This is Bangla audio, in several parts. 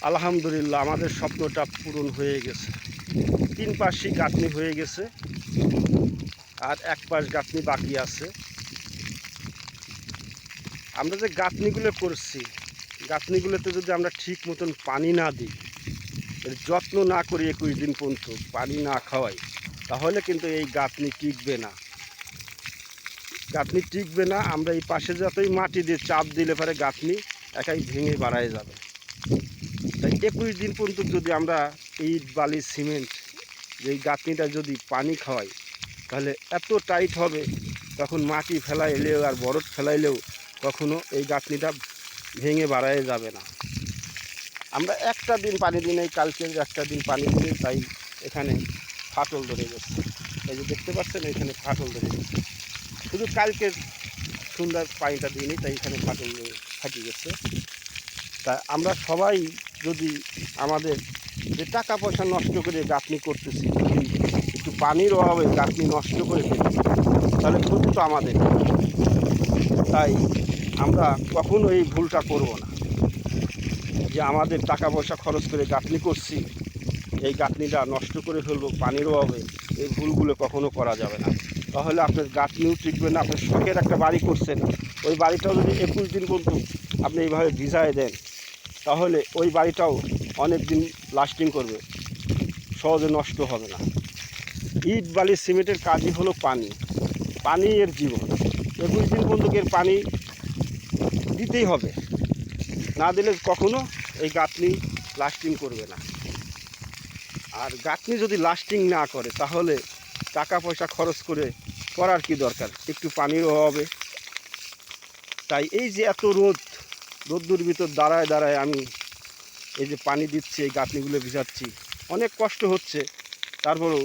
আলহামদুলিল্লাহ আমাদের স্বপ্নটা পূরণ হয়ে গেছে। 3 পাশই গাঁথনি হয়ে গেছে, আর এক পাশ গাঁথনি বাকি আছে। আমরা যে গাঁথনিগুলো করছি, গাঁথনিগুলোতে যদি আমরা ঠিক মতন পানি না দিই, এর যত্ন না করি, 21 দিন পর্যন্ত পানি না খাওয়াই, তাহলে কিন্তু এই গাঁথনি টিকবে না। গাঁথনি টিকবে না। আমরা এই পাশে যতই মাটি দিয়ে চাপ দিলে পারে গাঁথনি একাই ভেঙে বাড়ায় যাবে। তাই 21 দিন পর্যন্ত যদি আমরা ইট বালি সিমেন্ট এই গাঁথনিটা যদি পানি খাওয়াই, তাহলে এত টাইট হবে, তখন মাটি ফেলাইলেও আর বরফ ফেলাইলেও কখনো এই গাঁথনিটা ভেঙে বাড়ায় যাবে না। আমরা একটা দিন পানি দিই নাই, কালকের একটা দিন পানি দিই, তাই এখানে ফাটল ধরে গেছে। এই যে দেখতে পাচ্ছেন, এখানে ফাটল ধরে গেছে। শুধু কালকের সুন্দর পানিটা দিইনি, তাই এখানে ফাটল ফাটি গেছে। তা আমরা সবাই যদি আমাদের যে টাকা পয়সা নষ্ট করে গাঁথনি করতেছি, যদি একটু পানির অভাবে গাঁথনি নষ্ট করে ফেলি, তাহলে ক্ষতি তো আমাদের। তাই আমরা কখনো এই ভুলটা করব না যে আমাদের টাকা পয়সা খরচ করে গাঁথনি করছি, এই গাঁথনিটা নষ্ট করে ফেলবো পানির অভাবে। এই ভুলগুলো কখনো করা যাবে না। তাহলে আপনার গাঁথনিও টিকবে না। আপনার শখের একটা বাড়ি করছেন, ওই বাড়িটাও যদি 21 দিন পর্যন্ত আপনি এইভাবে ভিজায় দেন, তাহলে ওই বাড়িটাও অনেক দিন লাস্টিং করবে, সহজে নষ্ট হবে না। ইট বালি সিমেন্টের কাজই হলো পানি। পানি এর জীবন। 21 দিন পর্যন্ত এর পানি দিতেই হবে, না দিলে কখনো এই গাঁথনি লাস্টিং করবে না। আর গাঁথনি যদি লাস্টিং না করে, তাহলে টাকা পয়সা খরচ করে করার কি দরকার, একটু পানির অভাবে। তাই এই যে এত রোদ্দুর ভিতর দাঁড়ায় দাঁড়ায় আমি এই যে পানি দিচ্ছি, এই গাঁথনিগুলো ভিজাচ্ছি, অনেক কষ্ট হচ্ছে, তারপরেও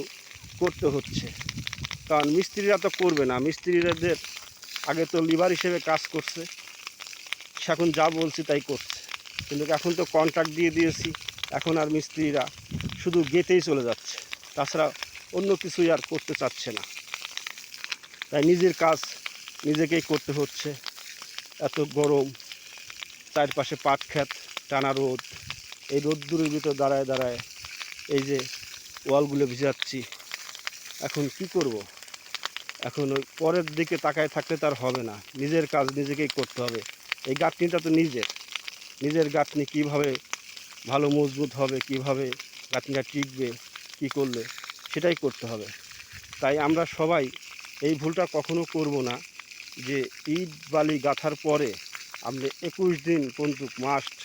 করতে হচ্ছে। কারণ মিস্ত্রিরা তো করবে না, মিস্ত্রিদের আগে তো লিভার হিসেবে কাজ করছে, এখন যা বলছি তাই করছে। কিন্তু এখন তো কন্ট্রাক্ট দিয়ে দিয়েছি, এখন আর মিস্ত্রিরা শুধু গেটেই চলে যাচ্ছে, তাছাড়া অন্য কিছুই আর করতে চাচ্ছে না। তাই নিজের কাজ নিজেকেই করতে হচ্ছে। এত গরম, চারপাশে পাট ক্ষেত, টানা রোদ, এই রোদ্দুরের ভিতর দাঁড়ায় দাঁড়ায় এই যে ওয়ালগুলো ভিজাচ্ছি। এখন কি করব? এখন ওই পরের দিকে তাকায় থাকলে তার হবে না, নিজের কাজ নিজেকেই করতে হবে। এই গাঁথনিটা তো নিজের গাঁথনি কীভাবে ভালো মজবুত হবে, কিভাবে গাঁথনিটা টিকবে, কি করলে সেটাই করতে হবে। তাই আমরা সবাই এই ভুলটা কখনো করব না যে ইট বালি গাঁথার পরে আপনি 21 দিন পর্যন্ত মাস্ট